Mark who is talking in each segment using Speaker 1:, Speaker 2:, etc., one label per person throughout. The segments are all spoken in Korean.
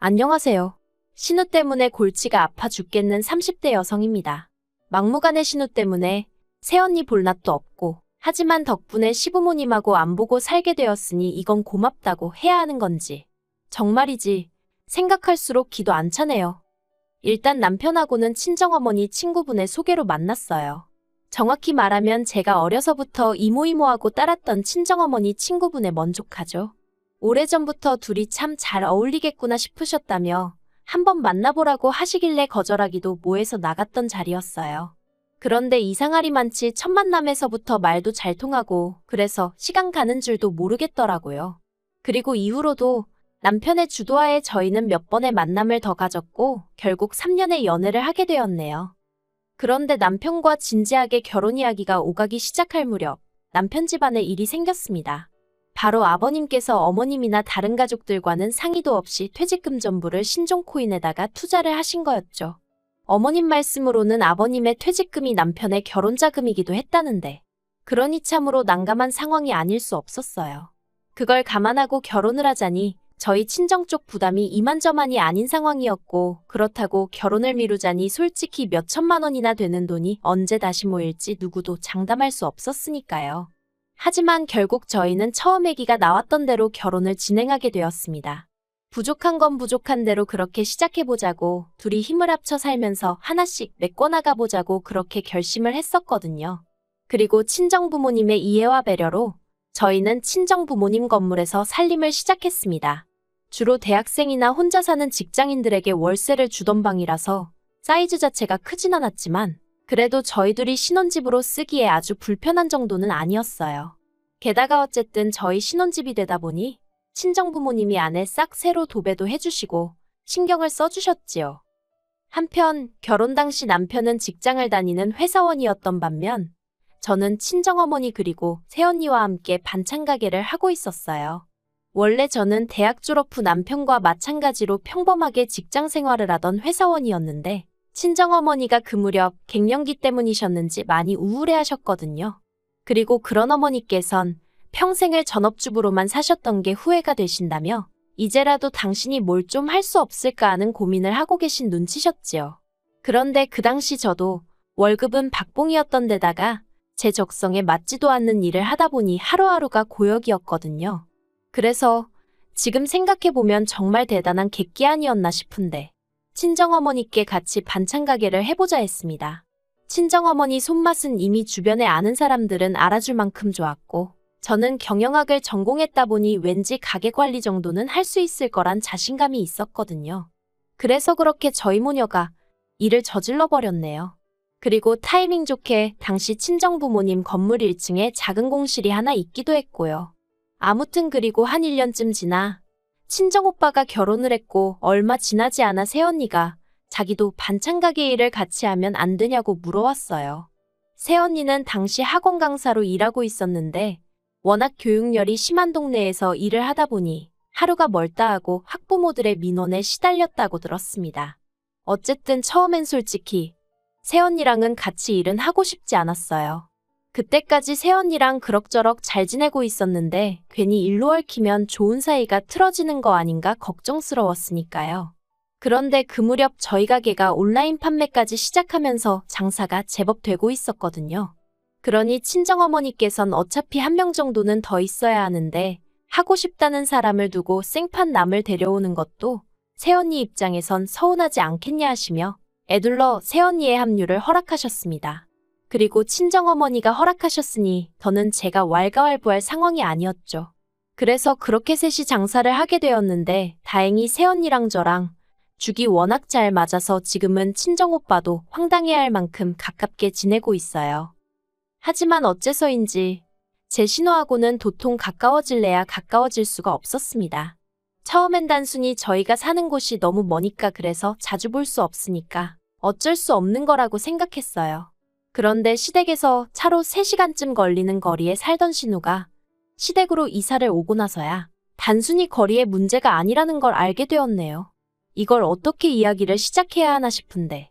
Speaker 1: 안녕하세요. 신우 때문에 골치가 아파 죽겠는 30대 여성입니다. 막무가내 신우 때문에 새언니 볼 낯도 없고, 하지만 덕분에 시부모님하고 안 보고 살게 되었으니 이건 고맙다고 해야 하는 건지. 정말이지 생각할수록 기도 안 차네요. 일단 남편하고는 친정어머니 친구분의 소개로 만났어요. 정확히 말하면 제가 어려서부터 이모이모하고 따랐던 친정어머니 친구분에 먼족하죠. 오래전부터 둘이 참 잘 어울리겠구나 싶으셨다며 한번 만나보라고 하시길래 거절하기도 뭐해서 나갔던 자리였어요. 그런데 이상하리만치 첫 만남에서부터 말도 잘 통하고 그래서 시간 가는 줄도 모르겠더라고요. 그리고 이후로도 남편의 주도하에 저희는 몇 번의 만남을 더 가졌고 결국 3년의 연애를 하게 되었네요. 그런데 남편과 진지하게 결혼 이야기가 오가기 시작할 무렵 남편 집안에 일이 생겼습니다. 바로 아버님께서 어머님이나 다른 가족들과는 상의도 없이 퇴직금 전부를 신종코인에다가 투자를 하신 거였죠. 어머님 말씀으로는 아버님의 퇴직금이 남편의 결혼자금이기도 했다는데, 그러니 참으로 난감한 상황이 아닐 수 없었어요. 그걸 감안하고 결혼을 하자니 저희 친정 쪽 부담이 이만저만이 아닌 상황이었고, 그렇다고 결혼을 미루자니 솔직히 몇 천만 원이나 되는 돈이 언제 다시 모일지 누구도 장담할 수 없었으니까요. 하지만 결국 저희는 처음 아기가 나왔던 대로 결혼을 진행하게 되었습니다. 부족한 건 부족한 대로 그렇게 시작해보자고, 둘이 힘을 합쳐 살면서 하나씩 메꿔나가 보자고 그렇게 결심을 했었거든요. 그리고 친정부모님의 이해와 배려로 저희는 친정부모님 건물에서 살림을 시작했습니다. 주로 대학생이나 혼자 사는 직장인들에게 월세를 주던 방이라서 사이즈 자체가 크진 않았지만 그래도 저희들이 신혼집으로 쓰기에 아주 불편한 정도는 아니었어요. 게다가 어쨌든 저희 신혼집이 되다 보니 친정부모님이 안에 싹 새로 도배도 해주시고 신경을 써주셨지요. 한편 결혼 당시 남편은 직장을 다니는 회사원이었던 반면 저는 친정어머니 그리고 새언니와 함께 반찬 가게를 하고 있었어요. 원래 저는 대학 졸업 후 남편과 마찬가지로 평범하게 직장 생활을 하던 회사원이었는데 친정어머니가 그 무렵 갱년기 때문이셨는지 많이 우울해하셨거든요. 그리고 그런 어머니께선 평생을 전업주부로만 사셨던 게 후회가 되신다며 이제라도 당신이 뭘 좀 할 수 없을까 하는 고민을 하고 계신 눈치셨지요. 그런데 그 당시 저도 월급은 박봉이었던 데다가 제 적성에 맞지도 않는 일을 하다 보니 하루하루가 고역이었거든요. 그래서 지금 생각해보면 정말 대단한 객기 아니었나 싶은데 친정어머니께 같이 반찬 가게를 해보자 했습니다. 친정어머니 손맛은 이미 주변에 아는 사람들은 알아줄 만큼 좋았고 저는 경영학을 전공했다 보니 왠지 가게 관리 정도는 할 수 있을 거란 자신감이 있었거든요. 그래서 그렇게 저희 모녀가 일을 저질러 버렸네요. 그리고 타이밍 좋게 당시 친정부모님 건물 1층에 작은 공실이 하나 있기도 했고요. 아무튼 그리고 한 1년쯤 지나 친정오빠가 결혼을 했고 얼마 지나지 않아 새언니가 자기도 반찬 가게 일을 같이 하면 안 되냐고 물어왔어요. 새언니는 당시 학원 강사로 일하고 있었는데 워낙 교육열이 심한 동네에서 일을 하다 보니 하루가 멀다 하고 학부모들의 민원에 시달렸다고 들었습니다. 어쨌든 처음엔 솔직히 새언니랑은 같이 일은 하고 싶지 않았어요. 그때까지 새언니랑 그럭저럭 잘 지내고 있었는데 괜히 일로 얽히면 좋은 사이가 틀어지는 거 아닌가 걱정스러웠으니까요. 그런데 그 무렵 저희 가게가 온라인 판매까지 시작하면서 장사가 제법 되고 있었거든요. 그러니 친정어머니께선 어차피 한 명 정도는 더 있어야 하는데 하고 싶다는 사람을 두고 생판 남을 데려오는 것도 새언니 입장에선 서운하지 않겠냐 하시며 애둘러 새언니의 합류를 허락하셨습니다. 그리고 친정어머니가 허락하셨으니 더는 제가 왈가왈부할 상황이 아니었죠. 그래서 그렇게 셋이 장사를 하게 되었는데 다행히 새언니랑 저랑 죽이 워낙 잘 맞아서 지금은 친정오빠도 황당해할 만큼 가깝게 지내고 있어요. 하지만 어째서인지 제 신호하고는 도통 가까워질래야 가까워질 수가 없었습니다. 처음엔 단순히 저희가 사는 곳이 너무 머니까 그래서 자주 볼 수 없으니까 어쩔 수 없는 거라고 생각했어요. 그런데 시댁에서 차로 3시간쯤 걸리는 거리에 살던 신우가 시댁으로 이사를 오고 나서야 단순히 거리의 문제가 아니라는 걸 알게 되었네요. 이걸 어떻게 이야기를 시작해야 하나 싶은데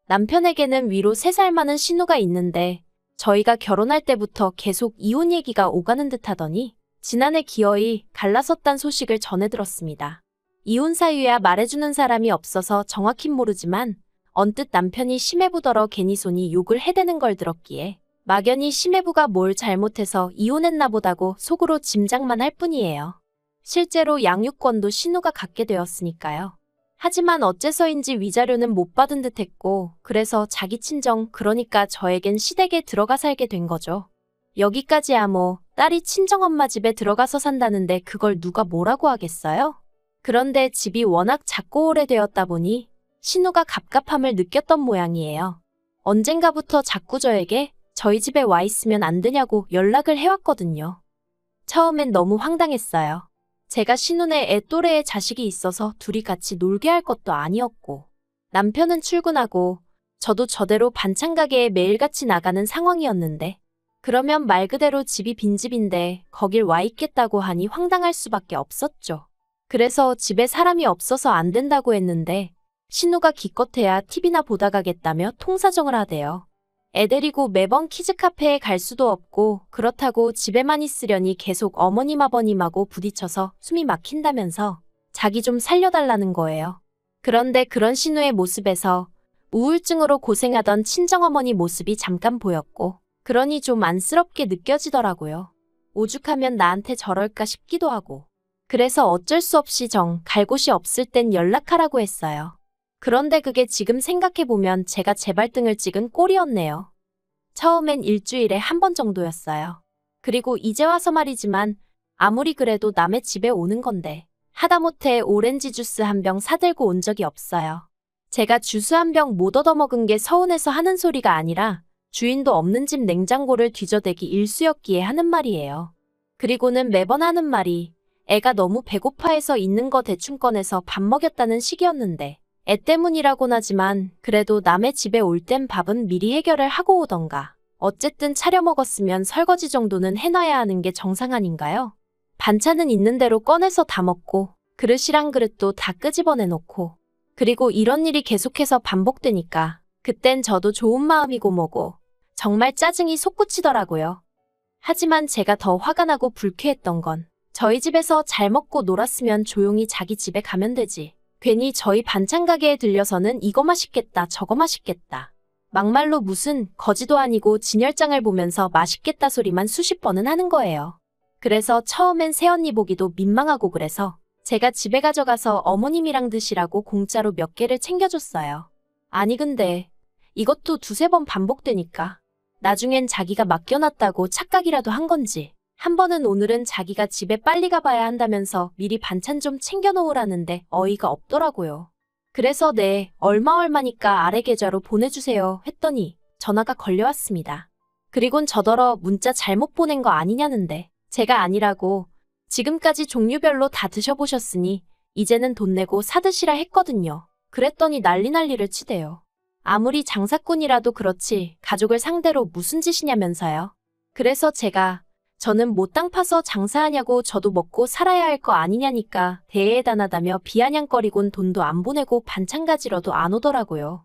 Speaker 1: 남편에게는 위로 3살 많은 신우가 있는데 저희가 결혼할 때부터 계속 이혼 얘기가 오가는 듯 하더니 지난해 기어이 갈라섰단 소식을 전해 들었습니다. 이혼 사유야 말해주는 사람이 없어서 정확히 모르지만 언뜻 남편이 심해부더러 괜히 손이 욕을 해대는 걸 들었기에 막연히 심해부가 뭘 잘못해서 이혼했나 보다고 속으로 짐작만 할 뿐이에요. 실제로 양육권도 신우가 갖게 되었으니까요. 하지만 어째서인지 위자료는 못 받은 듯 했고 그래서 자기 친정 그러니까 저에겐 시댁에 들어가 살게 된 거죠. 여기까지야 뭐 딸이 친정엄마 집에 들어가서 산다는데 그걸 누가 뭐라고 하겠어요? 그런데 집이 워낙 작고 오래되었다 보니 신우가 갑갑함을 느꼈던 모양이에요. 언젠가부터 자꾸 저에게 저희 집에 와 있으면 안 되냐고 연락을 해왔거든요. 처음엔 너무 황당했어요. 제가 신우네 애 또래의 자식이 있어서 둘이 같이 놀게 할 것도 아니었고 남편은 출근하고 저도 저대로 반찬 가게에 매일같이 나가는 상황이었는데 그러면 말 그대로 집이 빈집인데 거길 와 있겠다고 하니 황당할 수밖에 없었죠. 그래서 집에 사람이 없어서 안 된다고 했는데 신우가 기껏해야 TV나 보다 가겠다며 통사정을 하대요. 애 데리고 매번 키즈카페에 갈 수도 없고 그렇다고 집에만 있으려니 계속 어머님 아버님하고 부딪혀서 숨이 막힌다면서 자기 좀 살려달라는 거예요. 그런데 그런 신우의 모습에서 우울증으로 고생하던 친정어머니 모습이 잠깐 보였고 그러니 좀 안쓰럽게 느껴지더라고요. 오죽하면 나한테 저럴까 싶기도 하고 그래서 어쩔 수 없이 갈 곳이 없을 땐 연락하라고 했어요. 그런데 그게 지금 생각해보면 제가 제 발등을 찍은 꼴이었네요. 처음엔 일주일에 한 번 정도였어요. 그리고 이제 와서 말이지만 아무리 그래도 남의 집에 오는 건데 하다못해 오렌지 주스 한 병 사들고 온 적이 없어요. 제가 주스 한 병 못 얻어먹은 게 서운해서 하는 소리가 아니라 주인도 없는 집 냉장고를 뒤져대기 일쑤였기에 하는 말이에요. 그리고는 매번 하는 말이 애가 너무 배고파해서 있는 거 대충 꺼내서 밥 먹였다는 식이었는데 애 때문이라곤 하지만 그래도 남의 집에 올 땐 밥은 미리 해결을 하고 오던가 어쨌든 차려 먹었으면 설거지 정도는 해놔야 하는 게 정상 아닌가요? 반찬은 있는 대로 꺼내서 다 먹고 그릇이랑 그릇도 다 끄집어내놓고 그리고 이런 일이 계속해서 반복되니까 그땐 저도 좋은 마음이고 뭐고 정말 짜증이 솟구치더라고요. 하지만 제가 더 화가 나고 불쾌했던 건 저희 집에서 잘 먹고 놀았으면 조용히 자기 집에 가면 되지. 괜히 저희 반찬 가게에 들려서는 이거 맛있겠다 저거 맛있겠다. 막말로 무슨 거지도 아니고 진열장을 보면서 맛있겠다 소리만 수십 번은 하는 거예요. 그래서 처음엔 새언니 보기도 민망하고 그래서 제가 집에 가져가서 어머님이랑 드시라고 공짜로 몇 개를 챙겨줬어요. 아니 근데 이것도 두세 번 반복되니까 나중엔 자기가 맡겨놨다고 착각이라도 한 건지 한 번은 오늘은 자기가 집에 빨리 가봐야 한다면서 미리 반찬 좀 챙겨놓으라는데 어이가 없더라고요. 그래서 네, 얼마니까 아래 계좌로 보내주세요 했더니 전화가 걸려왔습니다. 그리곤 저더러 문자 잘못 보낸 거 아니냐는데 제가 아니라고 지금까지 종류별로 다 드셔보셨으니 이제는 돈 내고 사드시라 했거든요. 그랬더니 난리를 치대요. 아무리 장사꾼이라도 그렇지 가족을 상대로 무슨 짓이냐면서요. 그래서 제가 저는 못 땅 파서 장사하냐고 저도 먹고 살아야 할 거 아니냐니까 대해단하다며 비아냥거리곤 돈도 안 보내고 반찬 가지러도 안 오더라고요.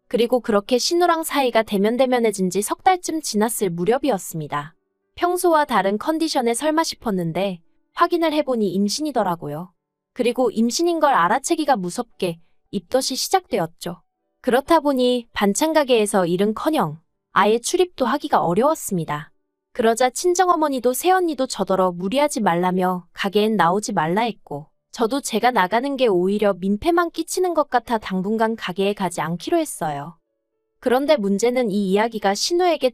Speaker 1: 그리고 그렇게 신우랑 사이가 대면대면해진 지 석 달쯤 지났을 무렵이었습니다. 평소와 다른 컨디션에 설마 싶었는데 확인을 해보니 임신이더라고요. 그리고 임신인 걸 알아채기가 무섭게 입덧이 시작되었죠. 그렇다 보니 반찬 가게에서 일은커녕 아예 출입도 하기가 어려웠습니다. 그러자 친정어머니도 새언니도 저더러 무리하지 말라며 가게엔 나오지 말라 했고 저도 제가 나가는 게 오히려 민폐만 끼치는 것 같아 당분간 가게에 가지 않기로 했어요. 그런데 문제는 이 이야기가 신우에게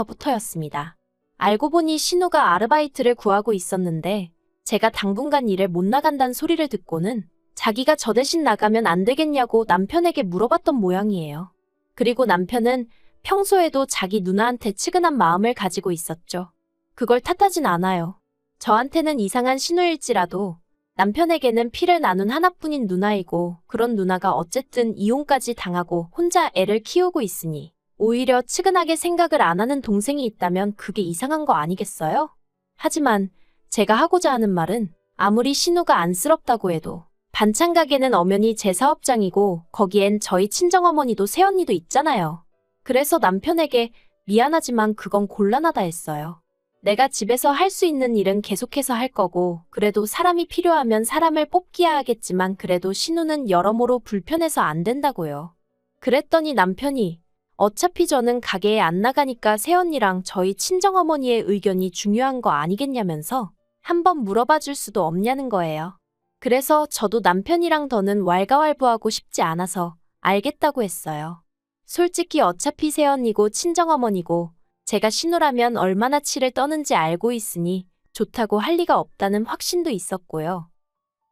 Speaker 1: 들어가면서부터였습니다. 알고 보니 신우가 아르바이트를 구하고 있었는데 제가 당분간 일을 못 나간다는 소리를 듣고는 자기가 저 대신 나가면 안 되겠냐고 남편에게 물어봤던 모양이에요. 그리고 남편은 평소에도 자기 누나한테 측은한 마음을 가지고 있었죠. 그걸 탓하진 않아요. 저한테는 이상한 신우일지라도 남편에게는 피를 나눈 하나뿐인 누나이고 그런 누나가 어쨌든 이혼까지 당하고 혼자 애를 키우고 있으니 오히려 측은하게 생각을 안 하는 동생이 있다면 그게 이상한 거 아니겠어요? 하지만 제가 하고자 하는 말은 아무리 신우가 안쓰럽다고 해도 반찬 가게는 엄연히 제 사업장이고 거기엔 저희 친정어머니도 새언니도 있잖아요. 그래서 남편에게 미안하지만 그건 곤란하다 했어요. 내가 집에서 할 수 있는 일은 계속해서 할 거고, 그래도 사람이 필요하면 사람을 뽑기야 하겠지만 그래도 신우는 여러모로 불편해서 안 된다고요. 그랬더니 남편이 어차피 저는 가게에 안 나가니까 새언니랑 저희 친정어머니의 의견이 중요한 거 아니겠냐면서 한번 물어봐 줄 수도 없냐는 거예요. 그래서 저도 남편이랑 더는 왈가왈부하고 싶지 않아서 알겠다고 했어요. 솔직히 어차피 새언니고 친정어머니고 제가 신우라면 얼마나 치를 떠는지 알고 있으니 좋다고 할 리가 없다는 확신도 있었고요.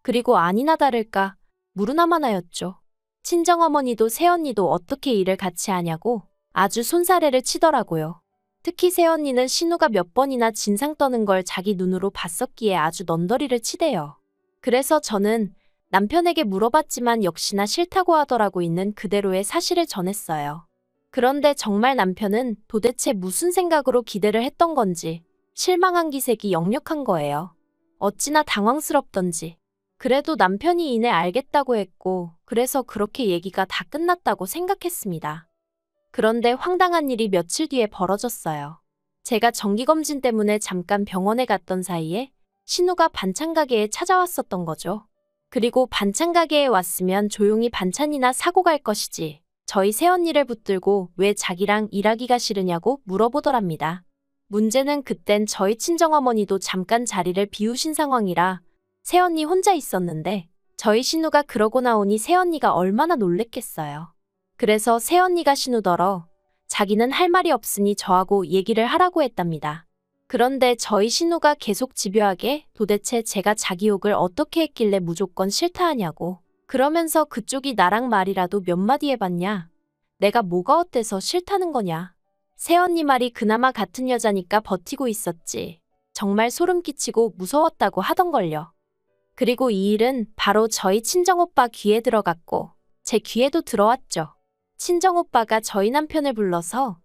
Speaker 1: 그리고 아니나 다를까 무르나마나였죠. 친정어머니도 새언니도 어떻게 일을 같이 하냐고 아주 손사래를 치더라고요. 특히 새언니는 신우가 몇 번이나 진상 떠는 걸 자기 눈으로 봤었기에 아주 넌더리를 치대요. 그래서 저는 남편에게 물어봤지만 역시나 싫다고 하더라고 있는 그대로의 사실을 전했어요. 그런데 정말 남편은 도대체 무슨 생각으로 기대를 했던 건지 실망한 기색이 역력한 거예요. 어찌나 당황스럽던지. 그래도 남편이 이내 알겠다고 했고 그래서 그렇게 얘기가 다 끝났다고 생각했습니다. 그런데 황당한 일이 며칠 뒤에 벌어졌어요. 제가 정기검진 때문에 잠깐 병원에 갔던 사이에 신우가 반찬 가게에 찾아왔었던 거죠. 그리고 반찬 가게에 왔으면 조용히 반찬이나 사고 갈 것이지. 저희 새언니를 붙들고 왜 자기랑 일하기가 싫으냐고 물어보더랍니다. 문제는 그땐 저희 친정어머니도 잠깐 자리를 비우신 상황이라 새언니 혼자 있었는데 저희 신우가 그러고 나오니 새언니가 얼마나 놀랬겠어요. 그래서 새언니가 신우더러 자기는 할 말이 없으니 저하고 얘기를 하라고 했답니다. 그런데 저희 신우가 계속 집요하게 도대체 제가 자기 욕을 어떻게 했길래 무조건 싫다 하냐고. 그러면서 그쪽이 나랑 말이라도 몇 마디 해봤냐? 내가 뭐가 어때서 싫다는 거냐? 새언니 말이 그나마 같은 여자니까 버티고 있었지. 정말 소름 끼치고 무서웠다고 하던걸요. 그리고 이 일은 바로 저희 친정오빠 귀에 들어갔고 제 귀에도 들어왔죠. 친정오빠가 저희 남편을 불러서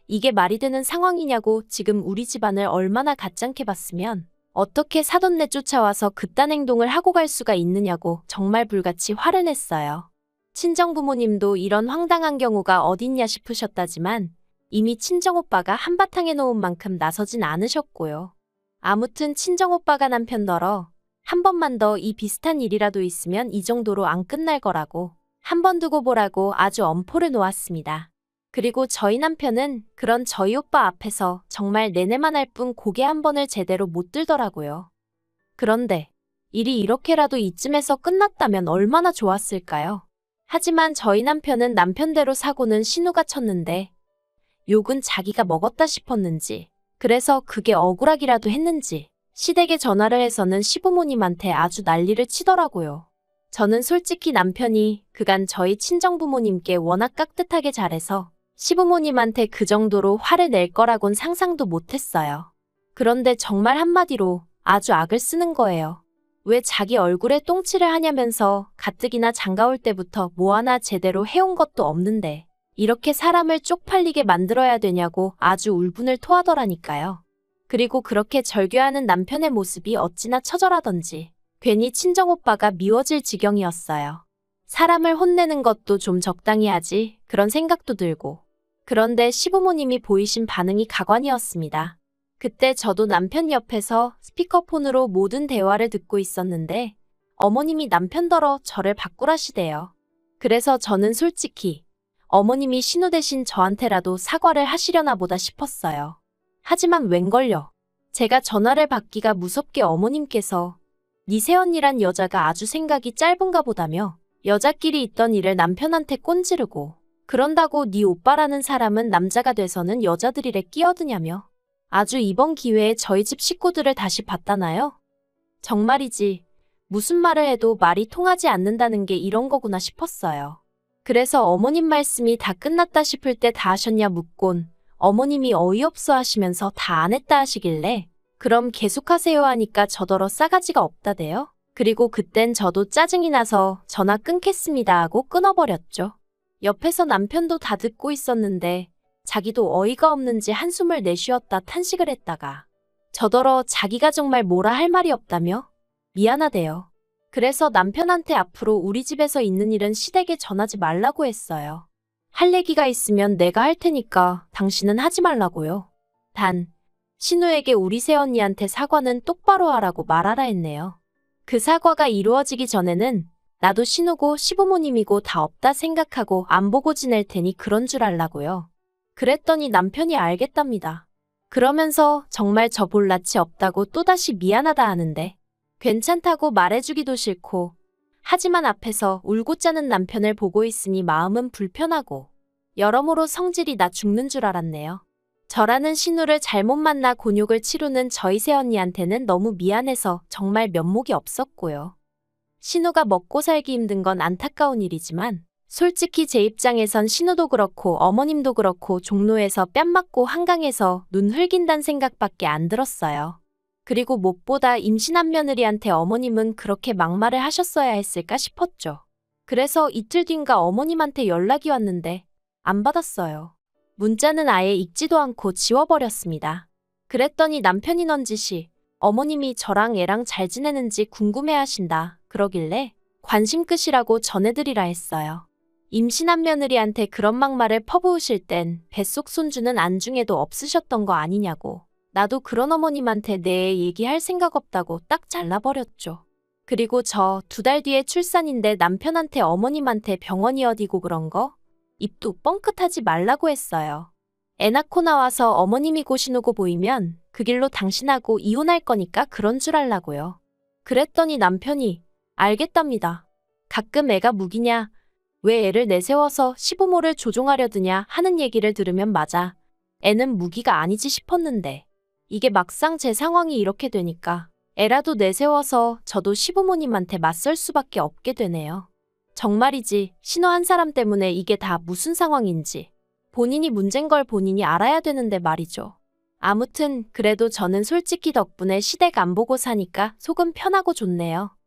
Speaker 1: 이게 말이 되는 상황이냐고 지금 우리 집안을 얼마나 가짱게 봤으면 어떻게 사돈 내쫓아와서 그딴 행동을 하고 갈 수가 있느냐고 정말 불같이 화를 냈어요. 친정부모님도 이런 황당한 경우가 어딨냐 싶으셨다지만 이미 친정오빠가 한바탕 해놓은 만큼 나서진 않으셨고요. 아무튼 친정오빠가 남편더러 한 번만 더 이 비슷한 일이라도 있으면 이 정도로 안 끝날 거라고 한 번 두고 보라고 아주 엄포를 놓았습니다. 그리고 저희 남편은 그런 저희 오빠 앞에서 정말 내내만 할 뿐 고개 한 번을 제대로 못 들더라고요. 그런데 일이 이렇게라도 이쯤에서 끝났다면 얼마나 좋았을까요? 하지만 저희 남편은 남편대로 사고는 신우가 쳤는데 욕은 자기가 먹었다 싶었는지 그래서 그게 억울하기라도 했는지 시댁에 전화를 해서는 시부모님한테 아주 난리를 치더라고요. 저는 솔직히 남편이 그간 저희 친정부모님께 워낙 깍듯하게 잘해서 시부모님한테 그 정도로 화를 낼 거라곤 상상도 못했어요. 그런데 정말 한마디로 아주 악을 쓰는 거예요. 왜 자기 얼굴에 똥칠을 하냐면서 가뜩이나 장가올 때부터 뭐 하나 제대로 해온 것도 없는데 이렇게 사람을 쪽팔리게 만들어야 되냐고 아주 울분을 토하더라니까요. 그리고 그렇게 절규하는 남편의 모습이 어찌나 처절하던지 괜히 친정오빠가 미워질 지경이었어요. 사람을 혼내는 것도 좀 적당히 하지 그런 생각도 들고. 그런데 시부모님이 보이신 반응이 가관이었습니다. 그때 저도 남편 옆에서 스피커폰으로 모든 대화를 듣고 있었는데 어머님이 남편더러 저를 바꾸라시대요. 그래서 저는 솔직히 어머님이 신우 대신 저한테라도 사과를 하시려나 보다 싶었어요. 하지만 웬걸요. 제가 전화를 받기가 무섭게 어머님께서 네 새언니란 여자가 아주 생각이 짧은가 보다며 여자끼리 있던 일을 남편한테 꼰지르고 그런다고 네 오빠라는 사람은 남자가 돼서는 여자들일에 끼어드냐며 아주 이번 기회에 저희 집 식구들을 다시 봤다나요? 정말이지 무슨 말을 해도 말이 통하지 않는다는 게 이런 거구나 싶었어요. 그래서 어머님 말씀이 다 끝났다 싶을 때 다 하셨냐 묻곤 어머님이 어이없어 하시면서 다 안 했다 하시길래 그럼 계속하세요 하니까 저더러 싸가지가 없다대요. 그리고 그땐 저도 짜증이 나서 전화 끊겠습니다 하고 끊어버렸죠. 옆에서 남편도 다 듣고 있었는데 자기도 어이가 없는지 한숨을 내쉬었다 탄식을 했다가 저더러 자기가 정말 뭐라 할 말이 없다며 미안하대요. 그래서 남편한테 앞으로 우리 집에서 있는 일은 시댁에 전하지 말라고 했어요. 할 얘기가 있으면 내가 할 테니까 당신은 하지 말라고요. 단 신우에게 우리 새언니한테 사과는 똑바로 하라고 말하라 했네요. 그 사과가 이루어지기 전에는 나도 신우고 시부모님이고 다 없다 생각하고 안 보고 지낼 테니 그런 줄 알라고요. 그랬더니 남편이 알겠답니다. 그러면서 정말 저 볼 낯이 없다고 또다시 미안하다 하는데 괜찮다고 말해주기도 싫고 하지만 앞에서 울고 짜는 남편을 보고 있으니 마음은 불편하고 여러모로 성질이 나 죽는 줄 알았네요. 저라는 신우를 잘못 만나 곤욕을 치르는 저희 새언니한테는 너무 미안해서 정말 면목이 없었고요. 신우가 먹고 살기 힘든 건 안타까운 일이지만 솔직히 제 입장에선 신우도 그렇고 어머님도 그렇고 종로에서 뺨 맞고 한강에서 눈 흘긴단 생각밖에 안 들었어요. 그리고 무엇보다 임신한 며느리한테 어머님은 그렇게 막말을 하셨어야 했을까 싶었죠. 그래서 이틀 뒤인가 어머님한테 연락이 왔는데 안 받았어요. 문자는 아예 읽지도 않고 지워버렸습니다. 그랬더니 남편이 넌지시 어머님이 저랑 애랑 잘 지내는지 궁금해하신다 그러길래 관심 끝이라고 전해드리라 했어요. 임신한 며느리한테 그런 막말을 퍼부으실 땐 뱃속 손주는 안중에도 없으셨던 거 아니냐고. 나도 그런 어머님한테 내 애 얘기할 생각 없다고 딱 잘라버렸죠. 그리고 저 2달 뒤에 출산인데 남편한테 어머님한테 병원이 어디고 그런 거? 입도 뻥끗하지 말라고 했어요. 애 낳고 나와서 어머님이고 신우고 보이면 그 길로 당신하고 이혼할 거니까 그런 줄 알라고요. 그랬더니 남편이 알겠답니다. 가끔 애가 무기냐? 왜 애를 내세워서 시부모를 조종하려 드냐 하는 얘기를 들으면 맞아. 애는 무기가 아니지 싶었는데 이게 막상 제 상황이 이렇게 되니까 애라도 내세워서 저도 시부모님한테 맞설 수밖에 없게 되네요. 정말이지 신우 한 사람 때문에 이게 다 무슨 상황인지 본인이 문제인 걸 본인이 알아야 되는데 말이죠. 아무튼 그래도 저는 솔직히 덕분에 시댁 안 보고 사니까 속은 편하고 좋네요.